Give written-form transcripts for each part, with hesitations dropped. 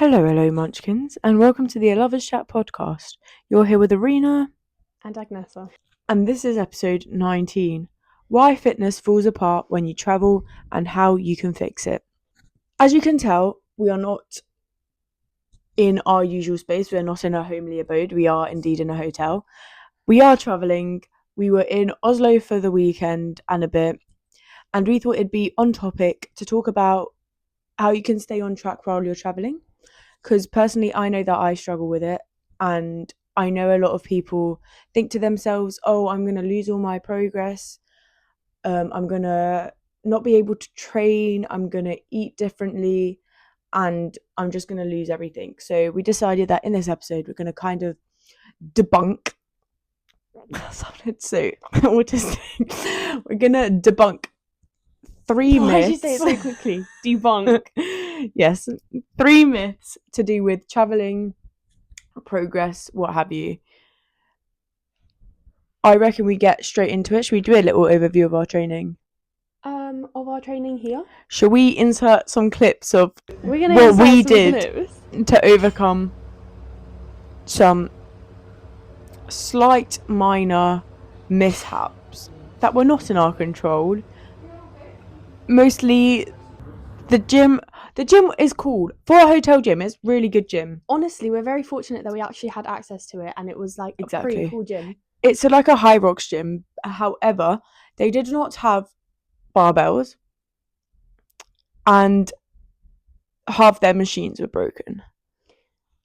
Hello, Munchkins, and welcome to the Alova Chat podcast. You're here with Arena, And Agnesa. and this is episode 19 Why Fitness Falls Apart When You Travel and How You Can Fix It. As you can tell, we are not in our usual space, we are not in a homely abode, we are indeed in a hotel. We are travelling. We were in Oslo for the weekend and a bit, and we thought it'd be on topic to talk about how you can stay on track while you're travelling. Because personally, I know that I struggle with it, and I know a lot of people think to themselves, oh, I'm going to lose all my progress, I'm going to not be able to train, I'm going to eat differently, and I'm just going to lose everything. So we decided that in this episode, we're going to kind of debunk, that sounded so autistic, we're going to debunk three myths. Why did you say it so quickly? Debunk. Yes, 3 myths to do with travelling, progress, what have you. I reckon we get straight into it. Should we do a little overview of our training? Of our training here? Shall we insert some clips of We're gonna what insert we some did clips. to overcome some slight minor mishaps that were not in our control? Mostly the gym is cool. For a hotel gym, it's really good gym. Honestly, we're very fortunate that we actually had access to it, and it was like a pretty cool gym. It's like a high rocks gym. However, they did not have barbells, and half their machines were broken.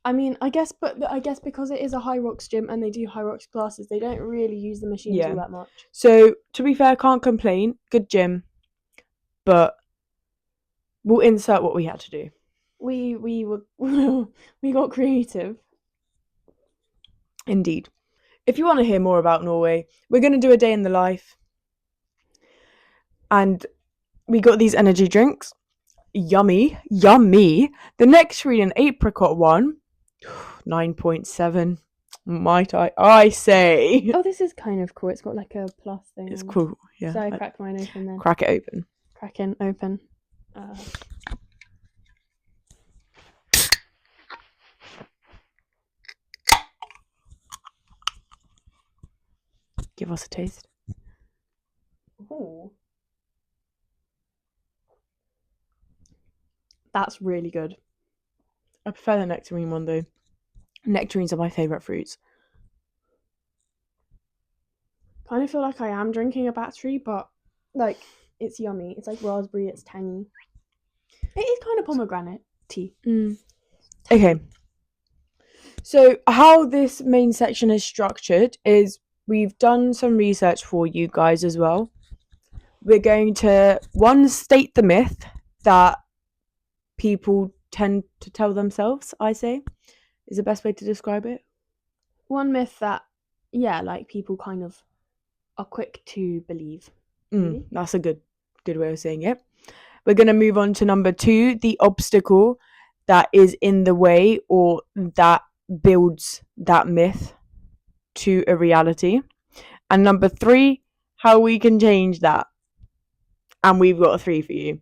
I mean, I guess because it is a high rocks gym and they do high rocks classes, they don't really use the machines all that much. So to be fair, can't complain. Good gym, but we'll insert what we had to do. We got creative. Indeed. If you want to hear more about Norway, we're going to do a day in the life. And we got these energy drinks. Yummy. The nectarine and apricot one, 9.7. Might I say. Oh, this is kind of cool. It's got like a plus thing. It's cool, yeah. So I crack mine open then. Crack it open. Cracking open. Give us a taste. Ooh. That's really good. I prefer the nectarine one though. Nectarines are my favourite fruits. Kind of feel like I am drinking a battery, but like it's yummy. It's like raspberry, it's tangy. It is kind of pomegranate tea. Okay. So how this main section is structured is we've done some research for you guys as well. We're going to, one, state the myth that people tend to tell themselves, I say, is the best way to describe it. One myth that, like people kind of are quick to believe. That's a good way of saying it. We're going to move on to number 2, the obstacle that is in the way or that builds that myth to a reality. And number 3, how we can change that. And we've got a 3 for you.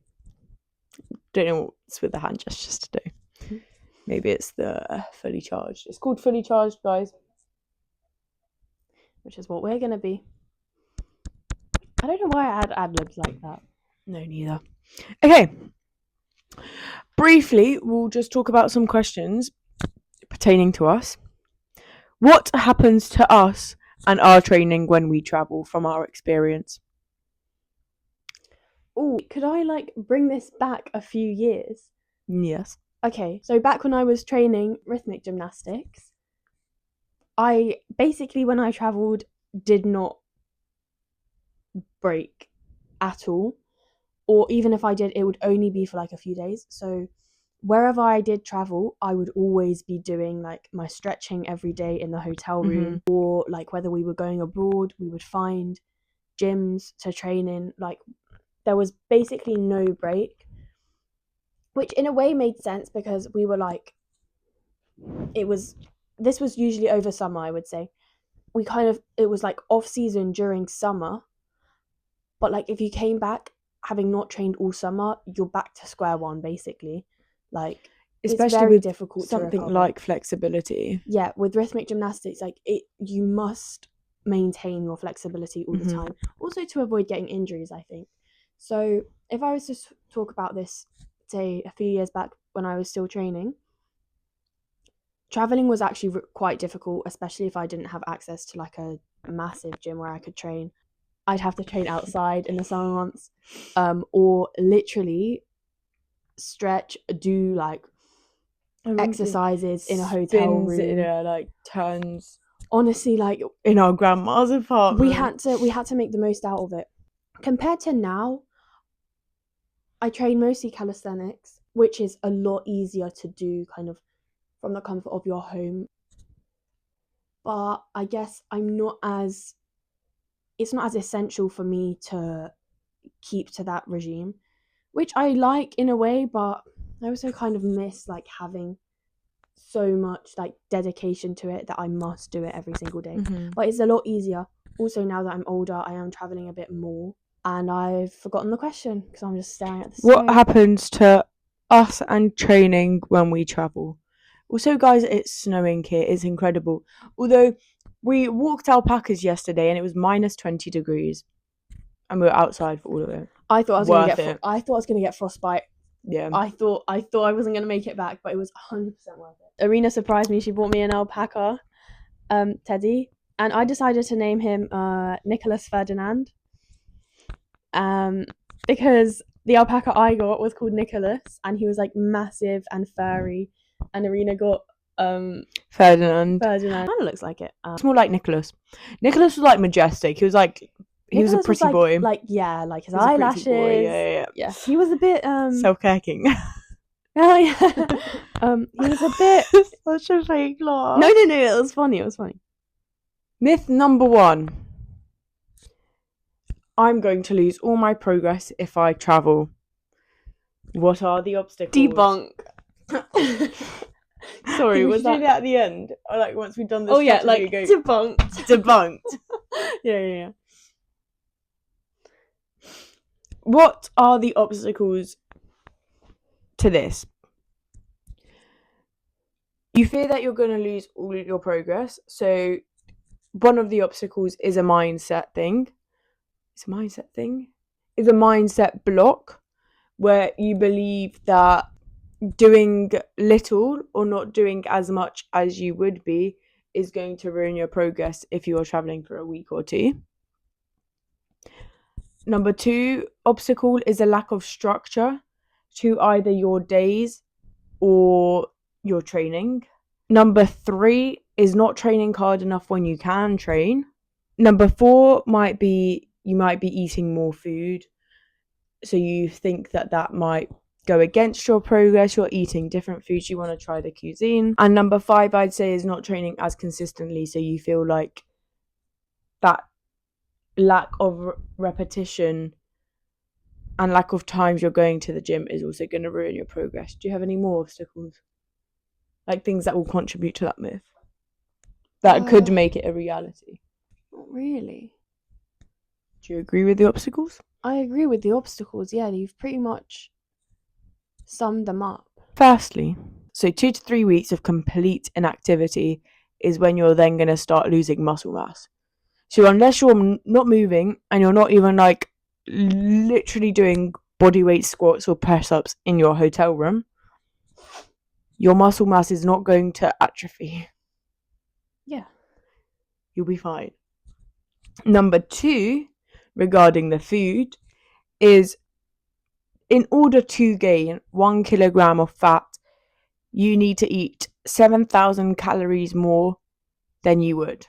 Don't know what's with the hand gestures to do. Maybe it's the fully charged. It's called fully charged, guys. Which is what we're going to be. I don't know why I add ad-libs like that. No, neither. Okay. Briefly, we'll just talk about some questions pertaining to us. What happens to us and our training when we travel from our experience? Oh, could I bring this back a few years? Yes. Okay, so back when I was training rhythmic gymnastics, I basically, when I travelled, did not break at all. Or even if I did, it would only be for like a few days. So wherever I did travel, I would always be doing like my stretching every day in the hotel room. Or like whether we were going abroad, we would find gyms to train in. Like there was basically no break, which in a way made sense because we were like, this was usually over summer, I would say. It was like off season during summer, but like if you came back having not trained all summer, you're back to square one basically. Like especially very with difficult to something recover. like flexibility. Yeah, with rhythmic gymnastics, like you must maintain your flexibility all the time. Also to avoid getting injuries, I think. So if I was to talk about this, say a few years back when I was still training, traveling was actually quite difficult, especially if I didn't have access to like a massive gym where I could train. I'd have to train outside in the summer months, or literally stretch, do like exercises in a hotel room. Yeah, like turns. Honestly, like In our grandma's apartment, we had to make the most out of it. Compared to now, I train mostly calisthenics, which is a lot easier to do kind of from the comfort of your home. But I guess it's not as essential for me to keep to that regime, which I like in a way, but I also kind of miss like having so much like dedication to it that I must do it every single day. But it's a lot easier. Also, now that I'm older, I am traveling a bit more, and I've forgotten the question because I'm just staring at the snow. What happens to us and training when we travel? Also, guys, it's snowing here. It's incredible. Although we walked alpacas yesterday and it was minus 20 degrees, and we were outside for all of it. I thought I was gonna get frostbite. Yeah. I thought I wasn't gonna make it back, but it was 100% worth it. Arena surprised me. She bought me an alpaca, Teddy, and I decided to name him Nicholas Ferdinand, because the alpaca I got was called Nicholas, and he was like massive and furry, and Arena got Ferdinand. Kind of looks like it. It's more like Nicholas. Nicholas was like majestic. He was Nicholas a pretty boy. Like his He was a pretty eyelashes. boy. Yeah. He was a bit self-care king. Oh yeah. He was a bit such a fake laugh. No, it was funny. Myth number 1. I'm going to lose all my progress if I travel. What are the obstacles? Debunk. Sorry, was that it at the end? Or like once we've done this? Oh yeah, like debunked. Debunked. Yeah. What are the obstacles to this? You fear that you're going to lose all your progress. So one of the obstacles is a mindset thing. It's a mindset block where you believe that doing little or not doing as much as you would be is going to ruin your progress if you're traveling for a week or 2. Number 2 obstacle is a lack of structure to either your days or your training. Number 3 is not training hard enough when you can train. Number 4 might be you might be eating more food, so you think that might go against your progress. You're eating different foods, you want to try the cuisine. And number 5, I'd say, is not training as consistently, so you feel like that lack of repetition and lack of times you're going to the gym is also going to ruin your progress. Do you have any more obstacles? Like things that will contribute to that myth? That could make it a reality? Not really. Do you agree with the obstacles? I agree with the obstacles, yeah. You've pretty much summed them up. Firstly, so 2 to 3 weeks of complete inactivity is when you're then going to start losing muscle mass. So unless you're not moving and you're not even like literally doing bodyweight squats or press-ups in your hotel room, your muscle mass is not going to atrophy. Yeah. You'll be fine. Number 2, regarding the food, is in order to gain 1 kilogram of fat, you need to eat 7,000 calories more than you would.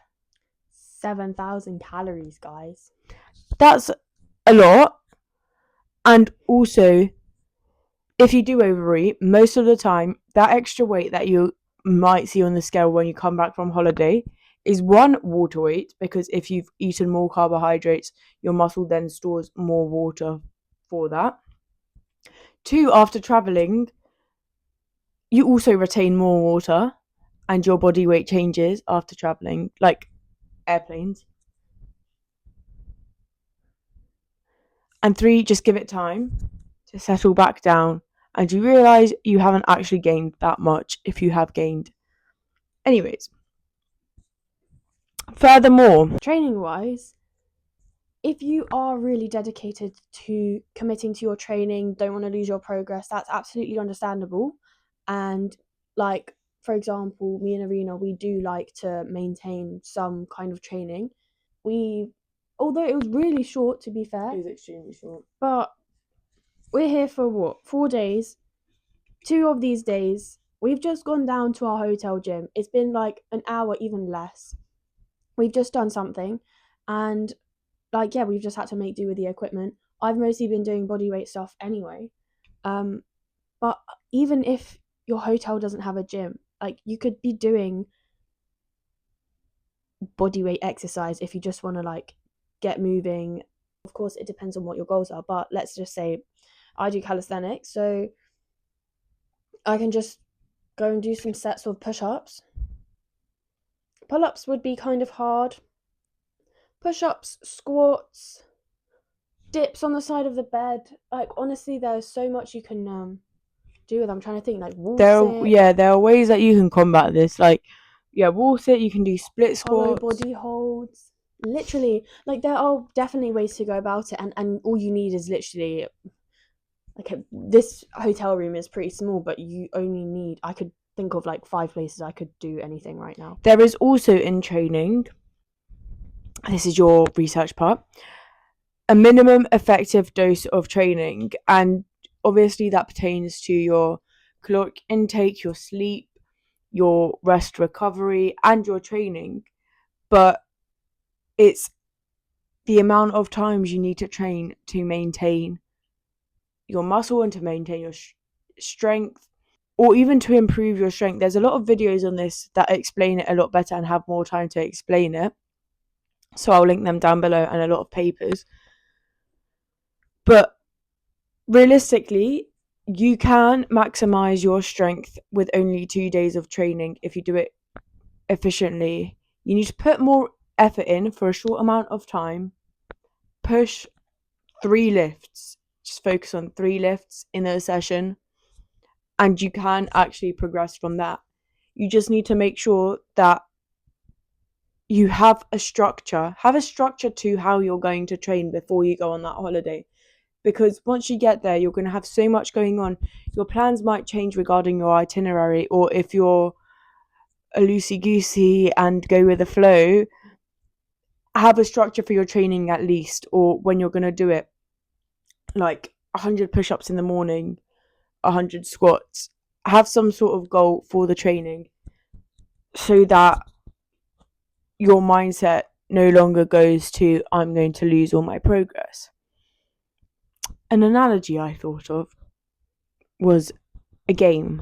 7,000 calories, guys. That's a lot. And also, if you do overeat, most of the time, that extra weight that you might see on the scale when you come back from holiday is 1, water weight, because if you've eaten more carbohydrates, your muscle then stores more water for that. 2, after traveling, you also retain more water and your body weight changes after traveling, like airplanes. And 3, just give it time to settle back down and you realise you haven't actually gained that much if you have gained. Anyways, furthermore, training wise, if you are really dedicated to committing to your training, don't want to lose your progress, that's absolutely understandable. And like, for example, me and Arena, we do like to maintain some kind of training. Although it was really short, to be fair, it was extremely short, but we're here for what, 4 days? 2 of these days we've just gone down to our hotel gym. It's been like an hour, even less. We've just done something, and like, yeah, we've just had to make do with the equipment. I've mostly been doing bodyweight stuff anyway. But even if your hotel doesn't have a gym, like, you could be doing bodyweight exercise if you just want to like get moving. Of course, it depends on what your goals are, but let's just say I do calisthenics, so I can just go and do some sets of push-ups. Pull-ups would be kind of hard. Push-ups, squats, dips on the side of the bed. Like, honestly, there's so much you can do with. I'm trying to think, like, wall sit. there are ways that you can combat this. Like, wall sit. You can do split Hollow squats, body holds. Literally, like, there are definitely ways to go about it, and all you need is literally like this hotel room is pretty small, but you only need, I could think of like 5 places I could do anything right now. There is also in training, this is your research part, a minimum effective dose of training, and obviously that pertains to your caloric intake, your sleep, your rest recovery, and your training. But it's the amount of times you need to train to maintain your muscle and to maintain your strength, or even to improve your strength. There's a lot of videos on this that explain it a lot better and have more time to explain it, so I'll link them down below, and a lot of papers. But realistically, you can maximize your strength with only 2 days of training if you do it efficiently. You need to put more effort in for a short amount of time. Push 3 lifts. Just focus on 3 lifts in a session, and you can actually progress from that. You just need to make sure that you have a structure to how you're going to train before you go on that holiday. Because once you get there, you're going to have so much going on. Your plans might change regarding your itinerary, or if you're a loosey-goosey and go with the flow, have a structure for your training at least, or when you're going to do it. Like 100 push-ups in the morning, 100 squats. Have some sort of goal for the training so that your mindset no longer goes to, I'm going to lose all my progress. An analogy I thought of was a game.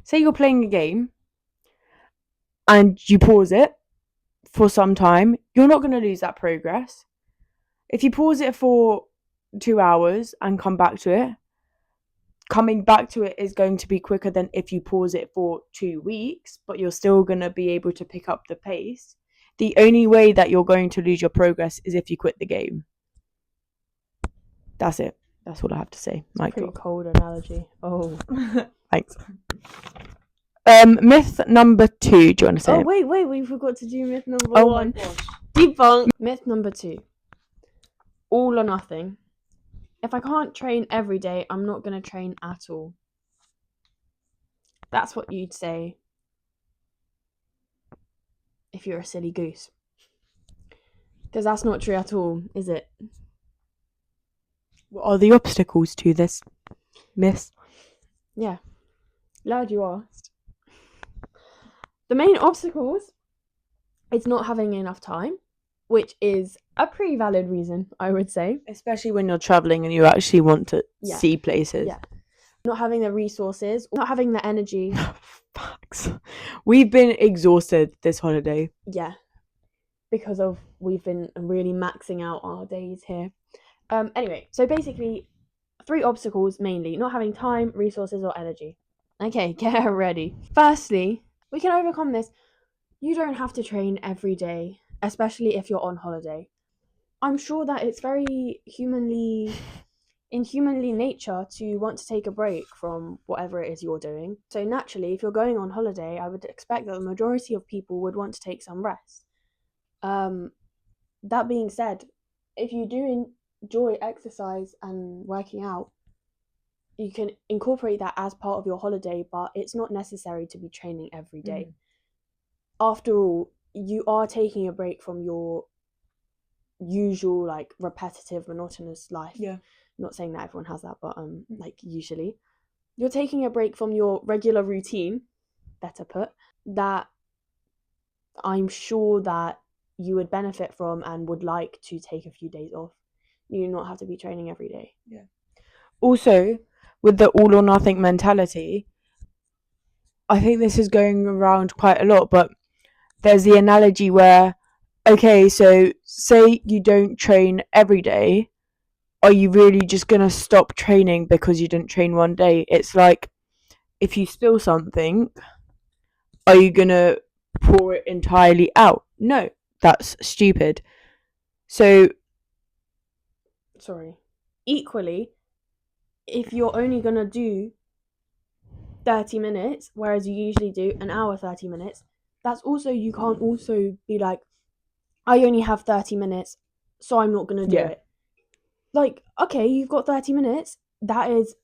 Say you're playing a game and you pause it for some time, you're not going to lose that progress. If you pause it for 2 hours and come back to it, coming back to it is going to be quicker than if you pause it for 2 weeks, but you're still going to be able to pick up the pace. The only way that you're going to lose your progress is if you quit the game. That's it. That's all I have to say. Pretty cold analogy. Oh, thanks. Myth number 2. Do you want to say? Oh, wait, we forgot to do myth number 1. My gosh. Debunked. Myth number 2. All or nothing. If I can't train every day, I'm not going to train at all. That's what you'd say if you're a silly goose. Because that's not true at all, is it? What are the obstacles to this myth? Yeah. Glad you asked. The main obstacles is not having enough time, which is a pretty valid reason, I would say. Especially when you're traveling and you actually want to see places. Yeah. Not having the resources, not having the energy. Facts. We've been exhausted this holiday. Yeah. Because we've been really maxing out our days here. Anyway, so basically 3 obstacles mainly: not having time, resources, or energy. Okay, get ready. Firstly, we can overcome this. You don't have to train every day, especially if you're on holiday. I'm sure that it's very humanly humanly nature to want to take a break from whatever it is you're doing. So naturally, if you're going on holiday, I would expect that the majority of people would want to take some rest. That being said, if you do enjoy exercise and working out, you can incorporate that as part of your holiday, but it's not necessary to be training every day. After all, you are taking a break from your usual, like, repetitive, monotonous life. Yeah. Not saying that everyone has that, but like, usually you're taking a break from your regular routine, better put, that I'm sure that you would benefit from and would like to take a few days off. You do not have to be training every day. Yeah. Also, with the all or nothing mentality, I think this is going around quite a lot, but there's the analogy where, okay, so say you don't train every day, are you really just going to stop training because you didn't train one day? It's like, if you spill something, are you going to pour it entirely out? No, that's stupid. So, equally, if you're only going to do 30 minutes, whereas you usually do an hour, 30 minutes, that's also, you can't also be like, I only have 30 minutes, so I'm not going to do it. Like, okay, you've got 30 minutes, that is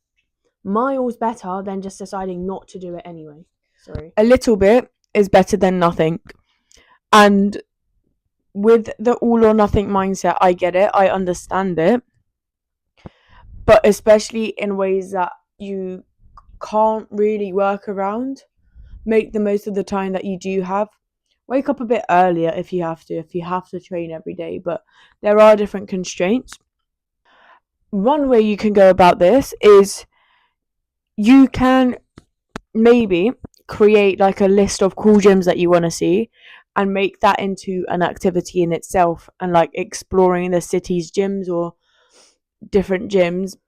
miles better than just deciding not to do it anyway. A little bit is better than nothing. And with the all or nothing mindset, I get it, I understand it. But especially in ways that you can't really work around, make the most of the time that you do have. Wake up a bit earlier if you have to train every day, but there are different constraints. One way you can go about this is you can maybe create like a list of cool gyms that you want to see and make that into an activity in itself, and like exploring the city's gyms or different gyms.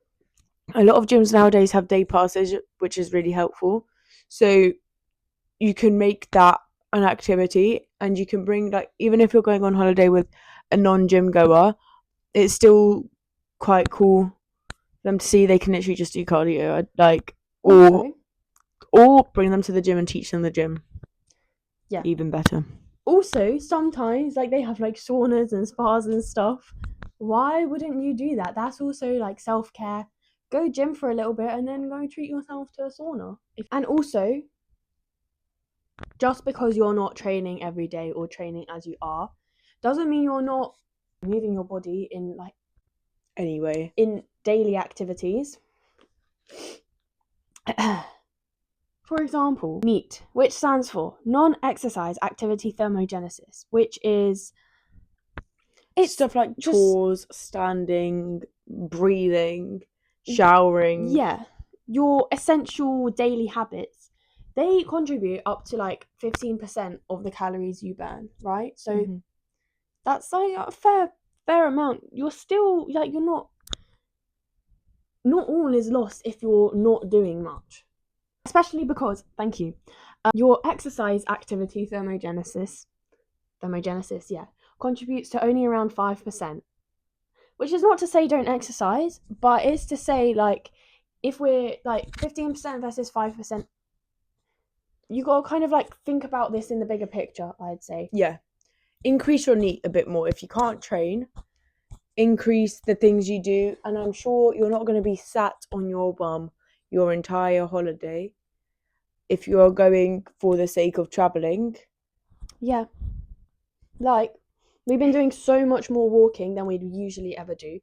A lot of gyms nowadays have day passes, which is really helpful. So you can make that an activity, and you can bring, like, even if you're going on holiday with a non-gym goer, it's still quite cool for them to see. They can literally just do cardio, like, or bring them to the gym and teach them the gym. Yeah. Even better. Also, sometimes, like, they have like saunas and spas and stuff. Why wouldn't you do that? That's also like self-care. Go gym for a little bit and then go treat yourself to a sauna. And also, just because you're not training every day or training as you are, doesn't mean you're not moving your body in, like, anyway, in daily activities. For example, NEAT, which stands for non-exercise activity thermogenesis, which is, it's stuff like chores, standing, breathing, showering. Yeah, your essential daily habits. They contribute up to like 15% of the calories you burn, right? So that's like a fair amount. You're still, like, you're not all is lost if you're not doing much. Especially because, thank you, your exercise activity thermogenesis, contributes to only around 5%. Which is not to say don't exercise, but it's to say, like, if we're like 15% versus 5%, you gotta kind of like think about this in the bigger picture, I'd say. Yeah. Increase your NEAT a bit more. If you can't train, increase the things you do, and I'm sure you're not going to be sat on your bum your entire holiday if you're going for the sake of traveling. Yeah. Like, we've been doing so much more walking than we'd usually ever do.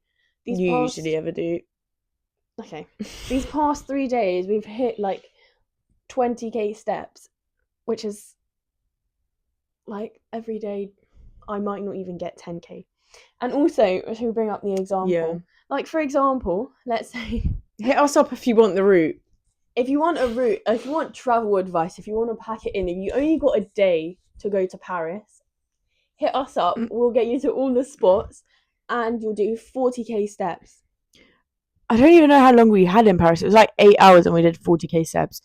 Okay. These past 3 days, we've hit like 20k steps, which is like, every day I might not even get 10k. And also, should we bring up the example? Like, for example, let's say, hit us up if you want the route. If you want a route, if you want travel advice, if you want to pack it in, if you only got a day to go to Paris, hit us up. We'll get you to all the spots, and you'll do 40k steps. I don't even know how long we had in Paris. It was like 8 hours and we did 40k steps.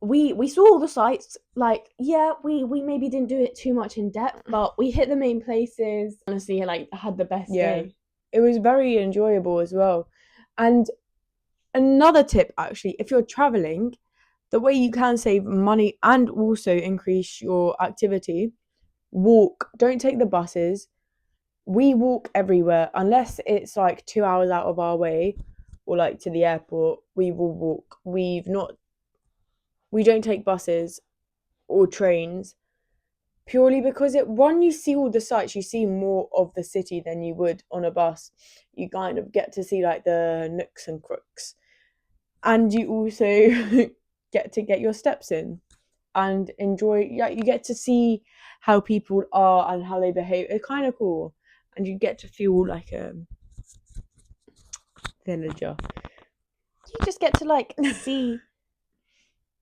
We saw all the sites. Like, yeah, we maybe didn't do it too much in depth, but we hit the main places. Honestly, like, I had the best day. it was very enjoyable as well. And another tip, actually, if you're traveling, the way you can save money and also increase your activity, walk. Don't take the buses. We walk everywhere unless it's like 2 hours out of our way or like to the airport. We will walk. We don't take buses or trains purely because you see all the sights, you see more of the city than you would on a bus. You kind of get to see like the nooks and crooks, and you also get your steps in and enjoy. Yeah, you get to see how people are and how they behave. It's kind of cool, and you get to feel like a villager. You just get to like see.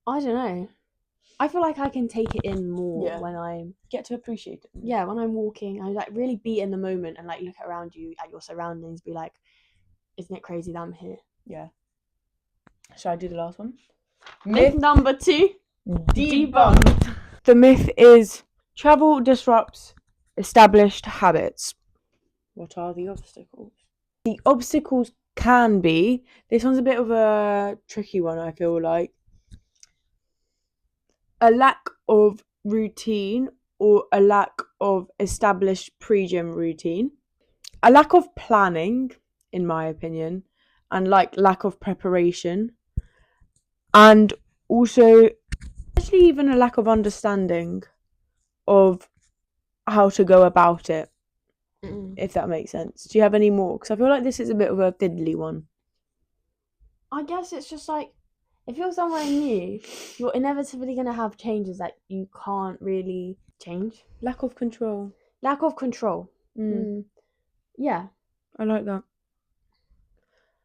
I don't know. I feel like I can take it in more when I'm get to appreciate it. Yeah, when I'm walking, I like really be in the moment and like look around you at your surroundings, be like, isn't it crazy that I'm here? Yeah. Shall I do the last one? Myth number 2. Debunked. The myth is travel disrupts established habits. What are the obstacles? The obstacles can be, this one's a bit of a tricky one, I feel like. A lack of routine or a lack of established pre-gym routine. A lack of planning, in my opinion, and like lack of preparation. And also, actually, even a lack of understanding of how to go about it, if that makes sense. Do you have any more? Because I feel like this is a bit of a fiddly one. I guess it's just like, if you're somewhere new, you're inevitably going to have changes that you can't really change. Lack of control. Lack of control. Yeah. I like that.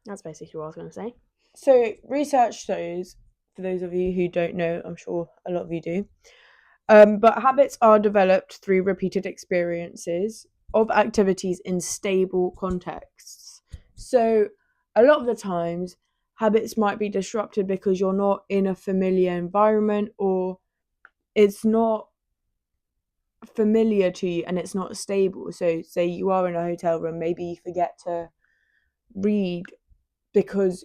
That's basically what I was going to say. So, research shows, for those of you who don't know, I'm sure a lot of you do, but habits are developed through repeated experiences of activities in stable contexts. So, a lot of the times, habits might be disrupted because you're not in a familiar environment, or it's not familiar to you and it's not stable. So, say you are in a hotel room, maybe you forget to read because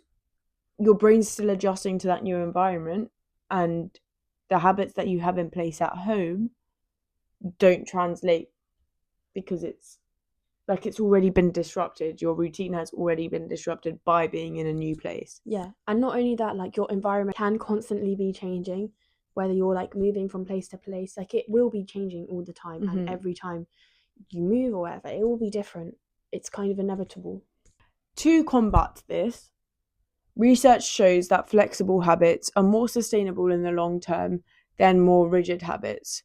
your brain's still adjusting to that new environment, and the habits that you have in place at home don't translate because it's already been disrupted. Your routine has already been disrupted by being in a new place. Yeah. And not only that, like your environment can constantly be changing, whether you're like moving from place to place, like it will be changing all the time. And every time you move or whatever, it will be different. It's kind of inevitable. To combat this, research shows that flexible habits are more sustainable in the long term than more rigid habits.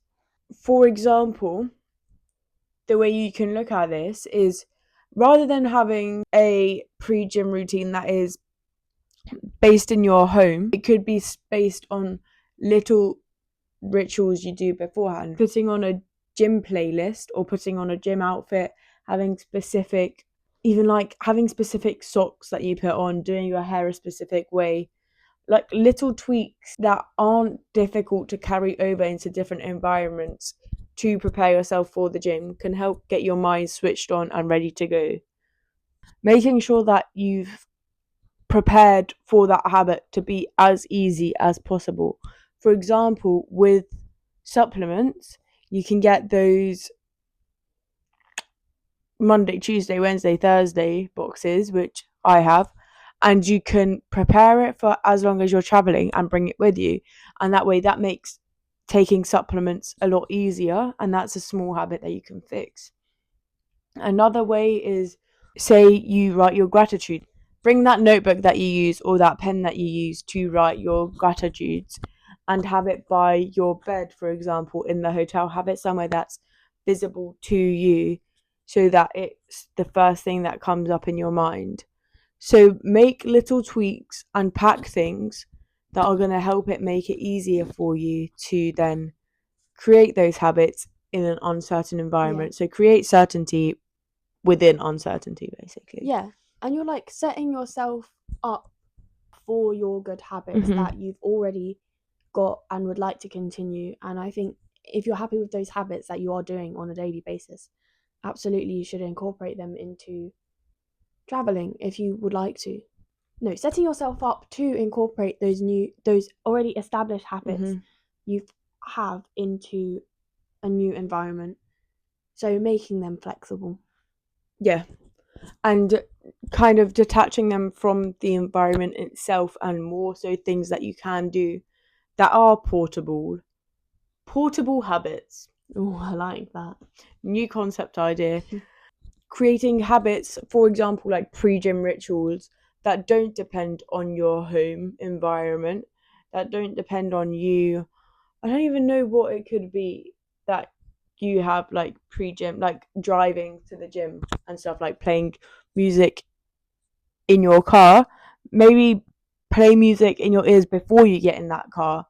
For example, the way you can look at this is, rather than having a pre-gym routine that is based in your home, it could be based on little rituals you do beforehand. Putting on a gym playlist or putting on a gym outfit, having specific socks that you put on, doing your hair a specific way, like little tweaks that aren't difficult to carry over into different environments to prepare yourself for the gym can help get your mind switched on and ready to go. Making sure that you've prepared for that habit to be as easy as possible. For example, with supplements, you can get those Monday, Tuesday, Wednesday, Thursday boxes, which I have, and you can prepare it for as long as you're traveling and bring it with you. And that way, that makes taking supplements a lot easier, and that's a small habit that you can fix. Another way is, say you write your gratitude. Bring that notebook that you use or that pen that you use to write your gratitudes and have it by your bed, for example, in the hotel. Have it somewhere that's visible to you so that it's the first thing that comes up in your mind. So make little tweaks and pack things that are going to help it make it easier for you to then create those habits in an uncertain environment. So create certainty within uncertainty, basically. Yeah. And you're like setting yourself up for your good habits that you've already got and would like to continue. And I think if you're happy with those habits that you are doing on a daily basis, absolutely you should incorporate them into traveling if you would like to. No, setting yourself up to incorporate those already established habits you have into a new environment. So making them flexible. Yeah. And kind of detaching them from the environment itself, and more so things that you can do that are portable habits. Oh, I like that. New concept idea. Creating habits, for example, like pre-gym rituals that don't depend on your home environment, that don't depend on you. I don't even know what it could be that you have, like pre-gym, like driving to the gym and stuff, like playing music in your car. Maybe play music in your ears before you get in that car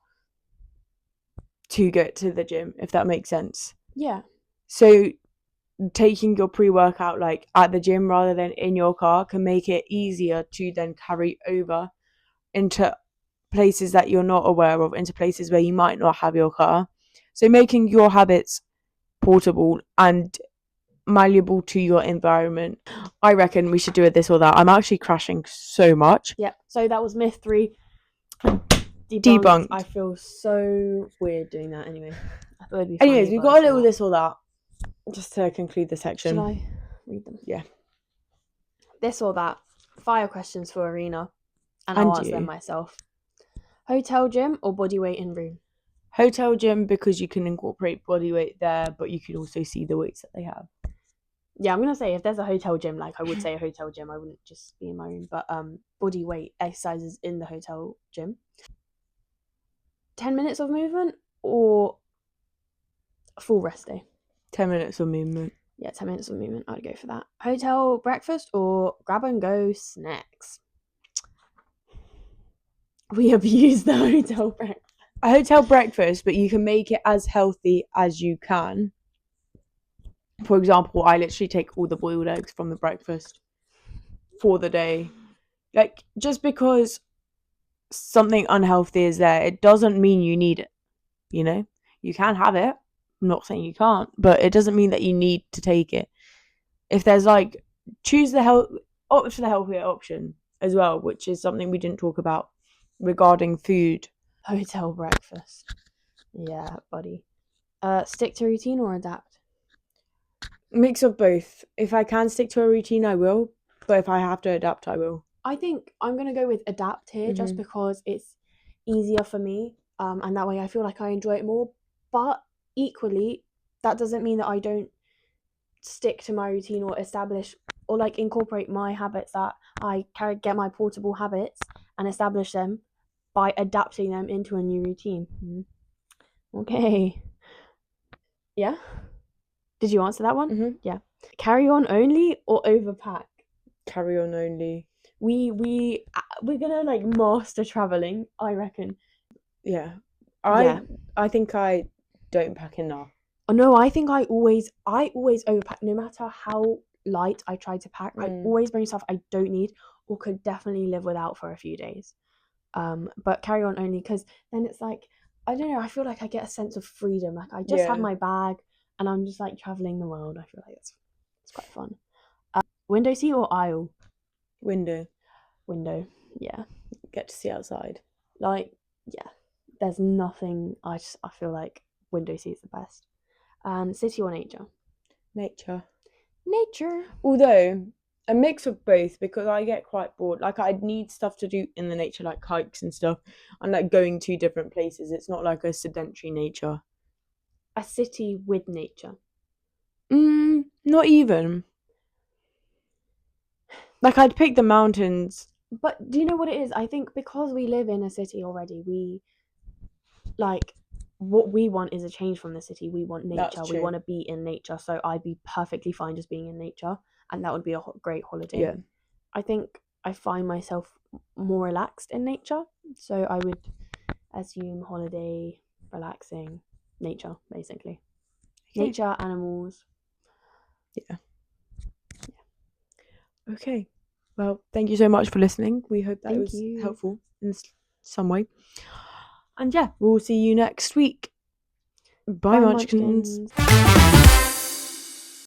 to get to the gym, if that makes sense. Yeah. So taking your pre-workout like at the gym rather than in your car can make it easier to then carry over into places that you're not aware of, into places where you might not have your car. So making your habits portable and malleable to your environment. I reckon we should do a this or that. I'm actually crashing so much. Yeah. So that was myth 3. Debunked. I feel so weird doing that anyway. I thought it'd be Anyways, funny, we've got a little this or that just to conclude the section. Should I read them? Yeah. This or that. Fire questions for Arena. And I'll answer them myself. Hotel gym or body weight in room? Hotel gym, because you can incorporate body weight there, but you can also see the weights that they have. Yeah, I'm gonna say if there's a hotel gym, like I would say a hotel gym. I wouldn't just be in my room, but body weight exercises in the hotel gym. 10 minutes of movement or a full rest day? 10 minutes of movement. Yeah, 10 minutes of movement. I'd go for that. Hotel breakfast or grab and go snacks? We abuse the hotel breakfast. A hotel breakfast, but you can make it as healthy as you can. For example, I literally take all the boiled eggs from the breakfast for the day. Like, just because something unhealthy is there, it doesn't mean you need it. You know, you can have it. I'm not saying you can't, but it doesn't mean that you need to take it. If there's like, choose the opt for the healthier option as well, which is something we didn't talk about regarding food. Hotel breakfast. Yeah, buddy. Stick to routine or adapt? Mix of both. If I can stick to a routine, I will. But if I have to adapt, I will. I think I'm going to go with adapt here just because it's easier for me. And that way I feel like I enjoy it more. But equally, that doesn't mean that I don't stick to my routine or establish or like incorporate my habits that I get my portable habits and establish them by adapting them into a new routine. Okay. Yeah? Did you answer that one? Yeah. Carry on only or overpack? Carry on only. We're gonna like master traveling, I reckon. Yeah. I think I don't pack enough. Oh no, I think I always overpack. No matter how light I try to pack, I always bring stuff I don't need or could definitely live without for a few days. But carry on only, because then it's like, I don't know, I feel like I get a sense of freedom. Like I just have my bag and I'm just like traveling the world. I feel like it's quite fun. Window seat or aisle? Window, yeah. Get to see outside. Like, yeah, there's nothing. I feel like window seat's the best. And city or nature? Nature. Although a mix of both, because I get quite bored. Like I'd need stuff to do in the nature, like hikes and stuff, and like going to different places. It's not like a sedentary nature. A city with nature? Not even. Like I'd pick the mountains. But do you know what it is? I think because we live in a city already, we like what we want is a change from the city. We want nature. We want to be in nature. So I'd be perfectly fine just being in nature, and that would be a great holiday. Yeah. I think I find myself more relaxed in nature, so I would assume holiday, relaxing, nature, basically. Okay. Nature, animals. Yeah. Okay. Well, thank you so much for listening. We hope that was helpful in some way. And yeah, we'll see you next week. Bye, Munchkins.